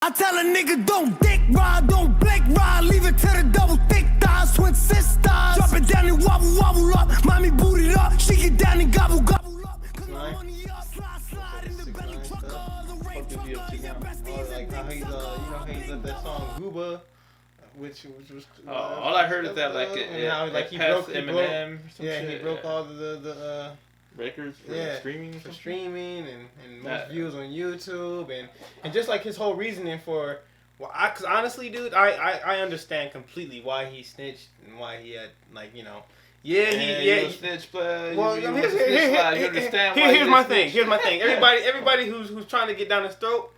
I tell a nigga don't dick ride, don't blink ride, leave it to the double thick thighs, twin sisters. Drop it down and wobble, wobble up, mommy boot it up, she get down and gobble, gobble up. Cause my money up, slide, slide in the belly truck, the rain truck, your best like how he's, how he's at that song Gooba, which was. All I heard is that he broke Eminem. He broke all the records for streaming and most views on YouTube and just like his whole reasoning for, cause honestly, dude, I understand completely why he snitched and why he had he snitched, but well, here's my thing. Everybody who's trying to get down his throat,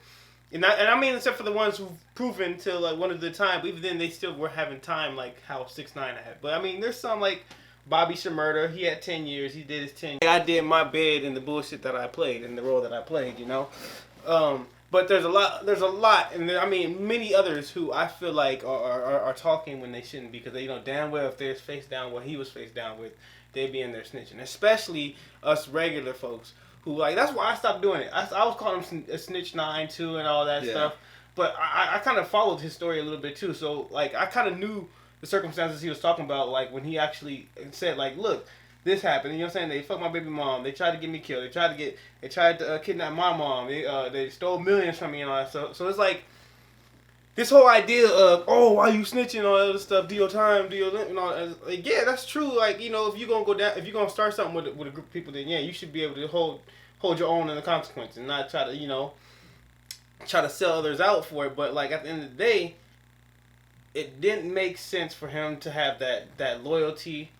and I mean except for the ones who've proven to like one of the time, but even then they still were having time like how 6ix9ine had. But I mean, there's some like Bobby Shmurda, he had 10 years. He did his 10 years. I did my bid in the bullshit that I played, in the role that I played, you know. But there's a lot, and I mean many others who I feel like are talking when they shouldn't, because they damn well if they're face down what he was face down with, they'd be in there snitching. Especially us regular folks who that's why I stopped doing it. I was calling him a Snitch9 too and all that stuff. But I kind of followed his story a little bit too, so I kind of knew the circumstances he was talking about, when he actually said, look, this happened. You know what I'm saying? They fucked my baby mom. They tried to get me killed. They tried to kidnap my mom. They stole millions from me and all that stuff. So it's this whole idea of, why you snitching, all that other stuff, do your time, do your, you know, yeah, that's true. If you're gonna go down, if you're gonna start something with a group of people, then yeah, you should be able to hold your own in the consequence and not try to, try to sell others out for it. But at the end of the day, it didn't make sense for him to have that loyalty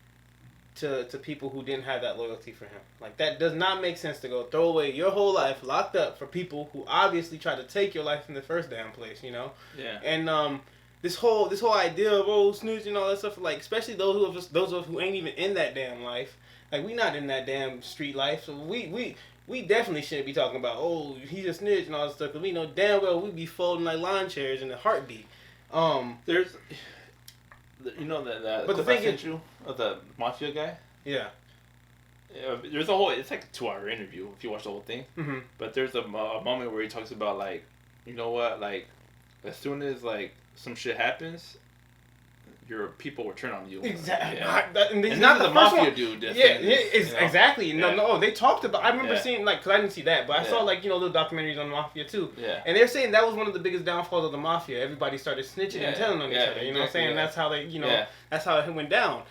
to people who didn't have that loyalty for him. That does not make sense to go throw away your whole life locked up for people who obviously tried to take your life in the first damn place, Yeah. And this whole idea of snitch and all that stuff, especially those of us who ain't even in that damn life. We not in that damn street life, so we definitely shouldn't be talking about he's a snitch and all that stuff, because we know damn well we be folding like lawn chairs in a heartbeat. There's, that but the thing is, of the mafia guy. Yeah. There's it's like a 2-hour interview if you watch the whole thing. Mm-hmm. But there's a moment where he talks about you know what, as soon as some shit happens, your people will turn on you. Exactly. Yeah. And not the mafia one. dude. Exactly. Yeah. No, they talked about. I remember seeing because I didn't see that, but I saw little documentaries on the mafia too. Yeah. And they're saying that was one of the biggest downfalls of the mafia. Everybody started snitching and telling on each other. You know what I'm saying? Yeah. That's how they. That's how it went down.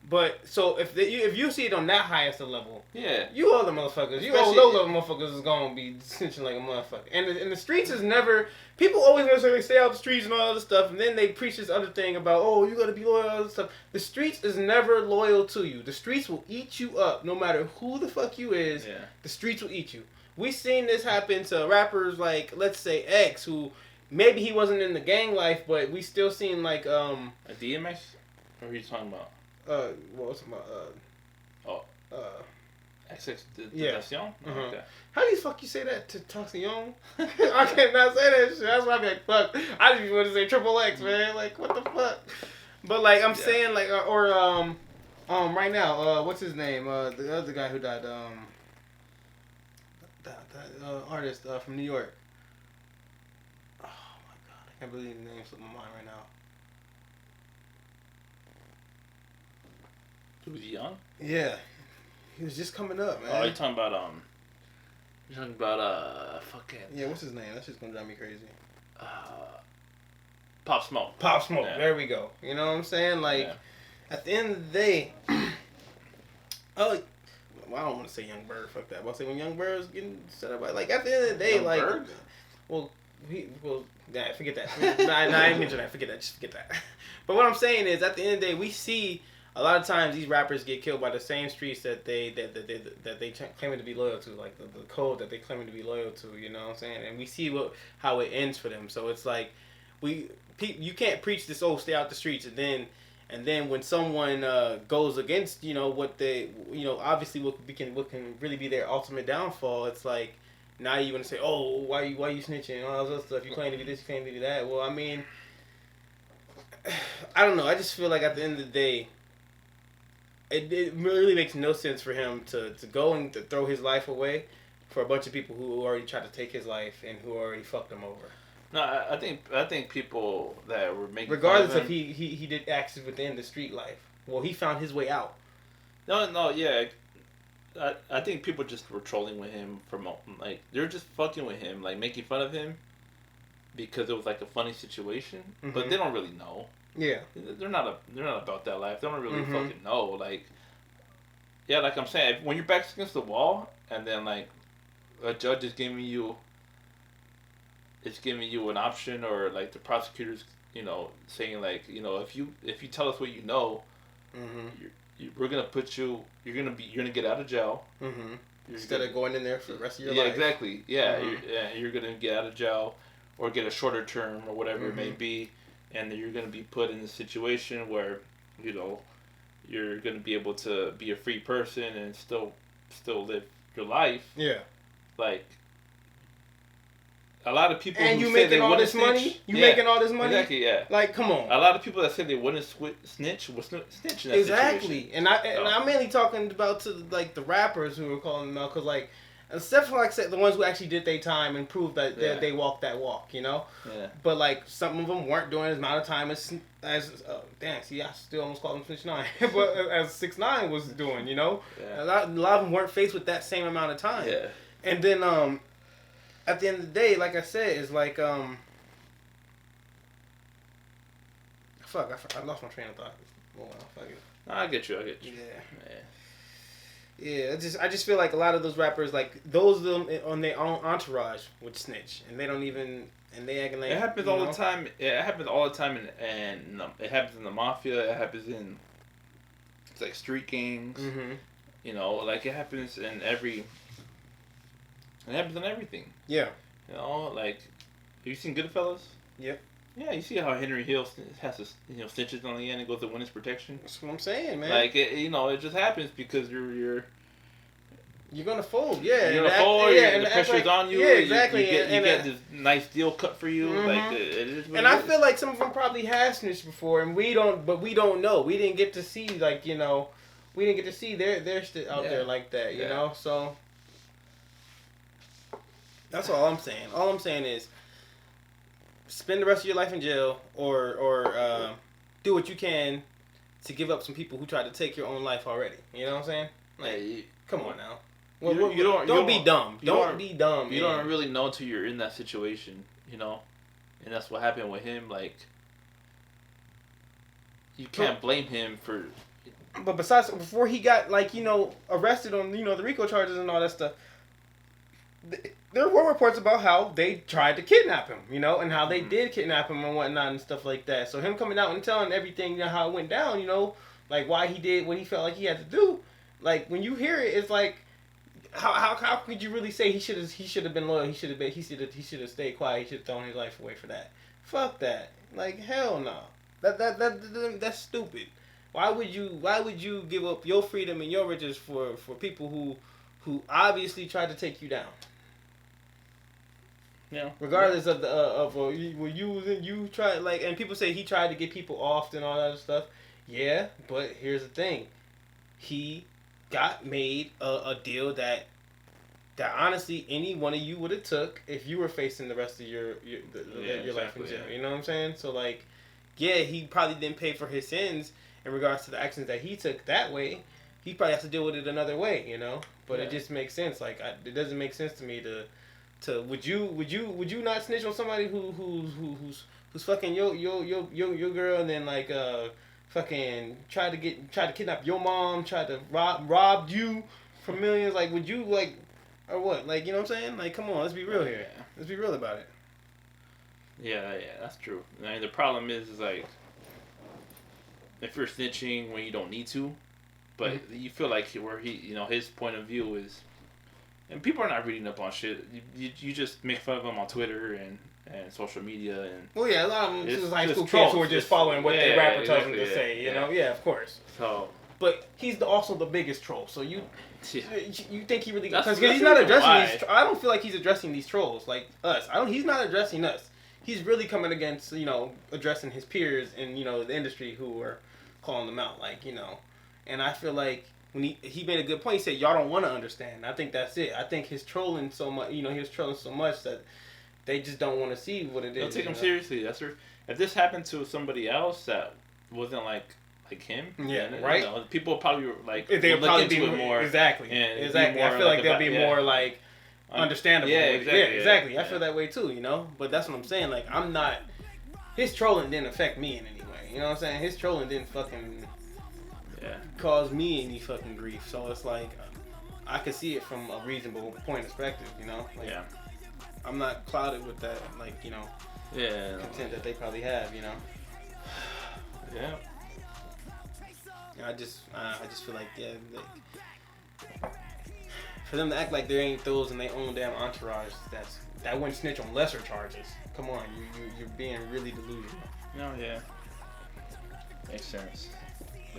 But so if you see it on that highest level, you other motherfuckers, you all low level motherfuckers is gonna be snitching like a motherfucker. And the streets is never. People always necessarily stay out the streets and all other stuff, and then they preach this other thing about you gotta be loyal and all this stuff. The streets is never loyal to you. The streets will eat you up, no matter who the fuck you is. Yeah. The streets will eat you. We seen this happen to rappers let's say X, who maybe he wasn't in the gang life, but we still seen a DMX. What are you talking about? What's my XX. Yeah. Mm-hmm. Okay. How do you fuck you say that to Taxion? I cannot say that shit. That's why I be like, fuck. I just want to say triple X, man. What the fuck? But I'm saying right now, what's his name? The other guy who died, that artist from New York. Oh my god, I can't believe the name slipped my mind right now. Was he young? Yeah, he was just coming up, man. Oh, you're talking about fucking. Yeah, what's his name? That's just gonna drive me crazy. Pop Smoke. Pop Smoke. Yeah. There we go. You know what I'm saying? At the end of the day, I don't want to say Young Bird. Fuck that. But I say when Young Bird's getting set up, at the end of the day, Bird? forget that. I didn't mention that. Forget that. Just forget that. But what I'm saying is, at the end of the day, we see. A lot of times these rappers get killed by the same streets that they claiming to be loyal to, the code that they claiming to be loyal to. You know what I'm saying? And we see how it ends for them. So it's you can't preach this stay out the streets and then when someone goes against what they obviously what can really be their ultimate downfall. It's now you want to say why you snitching and all that other stuff. You claim to be this, you claim to be that. Well, I mean, I don't know. I just feel at the end of the day. It really makes no sense for him to go and to throw his life away for a bunch of people who already tried to take his life and who already fucked him over. No, I think people that were making regardless fun if he did actions within the street life. Well, he found his way out. No, yeah. I think people just were trolling with him from like they're just fucking with him, like making fun of him because it was like a funny situation, but they don't really know. Yeah, they're not about that life. They don't really fucking know. Like, yeah, like I'm saying, when your back's against the wall and then like a judge is giving you an option, or like the prosecutors, saying like, if you tell us what you know, we're gonna put you. You're gonna get out of jail. Instead of going in there for the rest of your life. life. Yeah, exactly. Yeah, you're gonna get out of jail, or get a shorter term, or whatever it may be, and then you're gonna be put in a situation where, you're gonna be able to be a free person and still live your life. Yeah. Like, a lot of people and who you say making they all this snitch, money. You making all this money. Exactly. Yeah. Like, come on. A lot of people that say they wouldn't snitch will snitch in that exactly. situation. And I'm mainly talking about to like the rappers who were calling them out, because like, except for like the ones who actually did their time and proved that they walked that walk, Yeah. But like some of them weren't doing as amount of time as damn. See, I still almost call them Snitch9ine, but as 6ix9ine was doing, Yeah. A lot of them weren't faced with that same amount of time. Yeah. And then at the end of the day, like I said, it's like fuck, I lost my train of thought. Oh, well, fuck it. No, I get you. Yeah. I just feel like a lot of those rappers, like those of them on their own entourage, would snitch, and they don't even, and they acting like it happens all the time. It happens all the time, and it happens in the mafia. It happens in like street gangs. Like it happens in every. It happens in everything. Yeah. Like, have you seen Goodfellas? Yep. Yeah, you see how Henry Hill has to, snitches on the end and goes to witness protection. That's what I'm saying, man. Like, it just happens because you're gonna fold, yeah. You're gonna fold, and the pressure's on you. Yeah, exactly. You get this nice deal cut for you. Like, it is what and I feel like some of them probably have snitched before, and we don't know. We didn't get to see, like, we didn't get to see their shit out there like that, you know. So that's all I'm saying. All I'm saying is, spend the rest of your life in jail, or do what you can to give up some people who tried to take your own life already. You know what I'm saying? Like, come on now. Don't be dumb. Don't be dumb. You don't really know until you're in that situation, and that's what happened with him. Like, you can't blame him for. But besides, before he got arrested on the RICO charges and all that stuff, there were reports about how they tried to kidnap him, and how they did kidnap him and whatnot and stuff like that. So him coming out and telling everything, how it went down, like why he did what he felt like he had to do. Like, when you hear it, it's like, how could you really say he should have been loyal? He should have stayed quiet. He should have thrown his life away for that. Fuck that. Like, hell no. That's stupid. Why would you give up your freedom and your riches for people who obviously tried to take you down? Yeah. Regardless of you tried, like, and people say he tried to get people off and all that stuff. Yeah, but here's the thing, he got made a deal that honestly any one of you would have took if you were facing the rest of your life in jail. You know what I'm saying? So like, yeah, he probably didn't pay for his sins in regards to the actions that he took that way. He probably has to deal with it another way, But it just makes sense. Like, it doesn't make sense to me to would you not snitch on somebody who's fucking your girl, and then like fucking try to kidnap your mom, try to rob you for millions? Like, would you, like, or what? Like, you know what I'm saying? Like, come on, let's be real here. Let's be real about it. Yeah, that's true. I mean, the problem is like, if you're snitching when you don't need to, but you feel like his point of view is, and people are not reading up on shit. You just make fun of them on Twitter and social media and. Well, yeah, a lot of them is high school kids who are just following what their rapper tells them to say. You know, of course. So. But he's also the biggest troll. So you think he really? Because he's he's not addressing these. I don't feel like he's addressing these trolls like us. He's not addressing us. He's really coming against addressing his peers in the industry who are calling them out, like, And I feel like when he made a good point. He said y'all don't want to understand. I think that's it. I think his trolling so much. He was trolling so much that they just don't want to see what it is. Don't take him seriously. That's if this happened to somebody else that wasn't like him, right. You know, people probably like they'll look probably into be it more. Exactly. More I feel like they'll be yeah. more like understandable. Yeah, exactly. Yeah. I feel that way too, you know. But that's what I'm saying. Like, I'm not. His trolling didn't affect me in any way. You know what I'm saying? His trolling didn't fucking cause me any fucking grief. So it's like, I could see it from a reasonable point of perspective. You know. Like, I'm not clouded with that. Like, you know. Content that they probably have. You know. Yeah. I just feel like for them to act like there ain't those in their own damn entourage that wouldn't snitch on lesser charges. Come on, you're being really delusional. No, makes sense.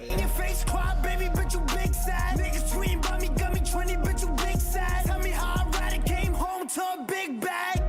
In your face, cry, baby, but you big sad. Niggas tweeting about me, got me 20, but you big sad. Tell me how I ride it, came home to a big bag.